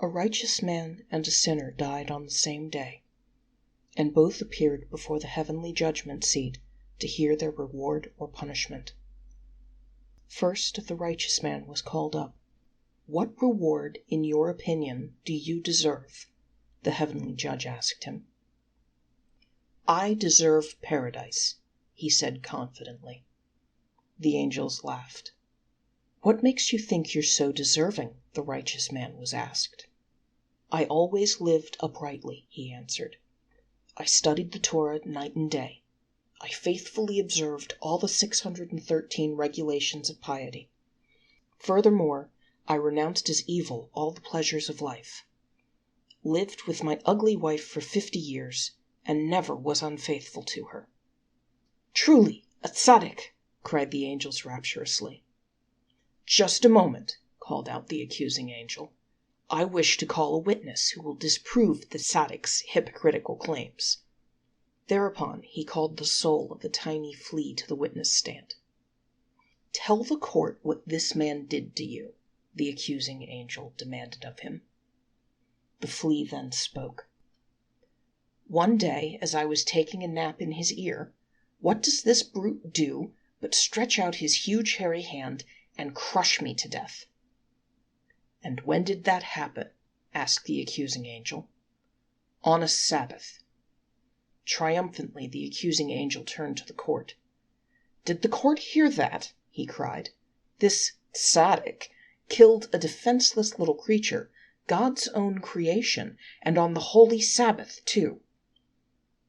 A righteous man and a sinner died on the same day, and both appeared before the heavenly judgment seat to hear their reward or punishment. First, the righteous man was called up. "What reward, in your opinion, do you deserve?" the heavenly judge asked him. "I deserve paradise," he said confidently. The angels laughed. "What makes you think you're so deserving?" the righteous man was asked. "I always lived uprightly," he answered. "I studied the Torah night and day. I faithfully observed all the 613 regulations of piety. Furthermore, I renounced as evil all the pleasures of life, lived with my ugly wife for 50 years, and never was unfaithful to her." "Truly, a tzaddik!" cried the angels rapturously. "Just a moment," called out the accusing angel. "I wish to call a witness who will disprove the tzaddik's hypocritical claims." Thereupon he called the soul of the tiny flea to the witness stand. "Tell the court what this man did to you," the accusing angel demanded of him. The flea then spoke. "One day, as I was taking a nap in his ear, what does this brute do but stretch out his huge hairy hand and crush me to death." "And when did that happen?" asked the accusing angel. "On a Sabbath." Triumphantly the accusing angel turned to the court. "Did the court hear that?" he cried. "This tzaddik killed a defenseless little creature, God's own creation, and on the holy Sabbath, too."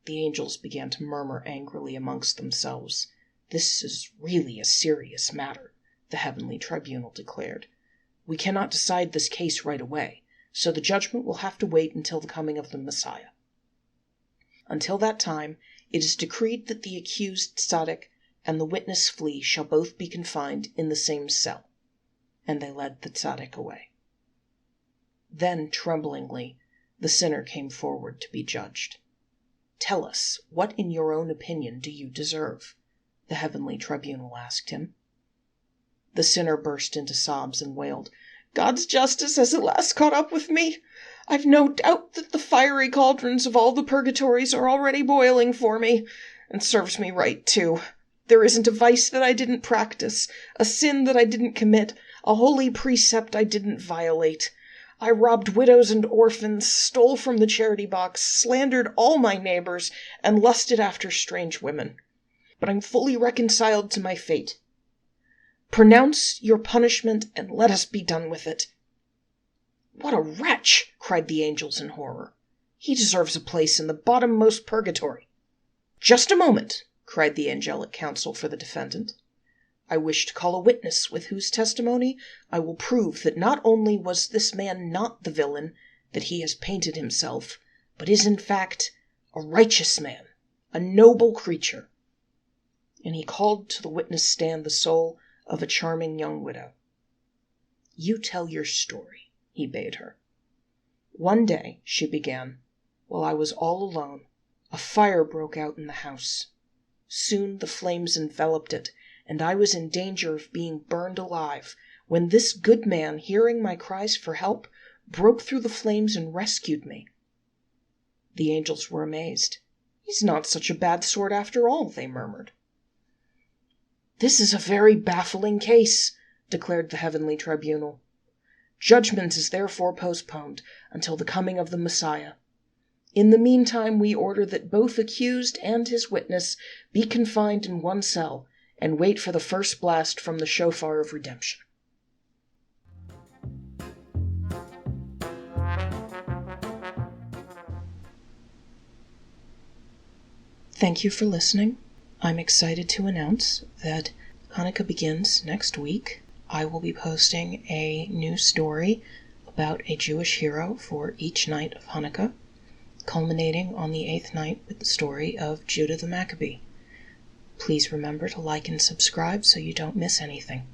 The angels began to murmur angrily amongst themselves. "This is really a serious matter," the heavenly tribunal declared. "We cannot decide this case right away, so the judgment will have to wait until the coming of the Messiah. Until that time, it is decreed that the accused tzaddik and the witness flea shall both be confined in the same cell." And they led the tzaddik away. Then, tremblingly, the sinner came forward to be judged. "Tell us, what in your own opinion do you deserve?" the heavenly tribunal asked him. The sinner burst into sobs and wailed, "God's justice has at last caught up with me. I've no doubt that the fiery cauldrons of all the purgatories are already boiling for me, and serves me right, too. There isn't a vice that I didn't practice, a sin that I didn't commit, a holy precept I didn't violate. I robbed widows and orphans, stole from the charity box, slandered all my neighbors, and lusted after strange women. But I'm fully reconciled to my fate. Pronounce your punishment and let us be done with it." "What a wretch!" cried the angels in horror. "He deserves a place in the bottommost purgatory." "Just a moment," cried the angelic counsel for the defendant. "I wish to call a witness with whose testimony I will prove that not only was this man not the villain that he has painted himself, but is in fact a righteous man, a noble creature." And he called to the witness stand the soul of a charming young widow. "You tell your story," he bade her. "One day," she began, "while I was all alone, a fire broke out in the house. Soon the flames enveloped it, and I was in danger of being burned alive, when this good man, hearing my cries for help, broke through the flames and rescued me." The angels were amazed. "He's not such a bad sort after all," they murmured. "This is a very baffling case," declared the heavenly tribunal. "Judgment is therefore postponed until the coming of the Messiah. In the meantime, we order that both accused and his witness be confined in one cell and wait for the first blast from the shofar of redemption." Thank you for listening. I'm excited to announce that Hanukkah begins next week. I will be posting a new story about a Jewish hero for each night of Hanukkah, culminating on the 8th night with the story of Judah the Maccabee. Please remember to like and subscribe so you don't miss anything.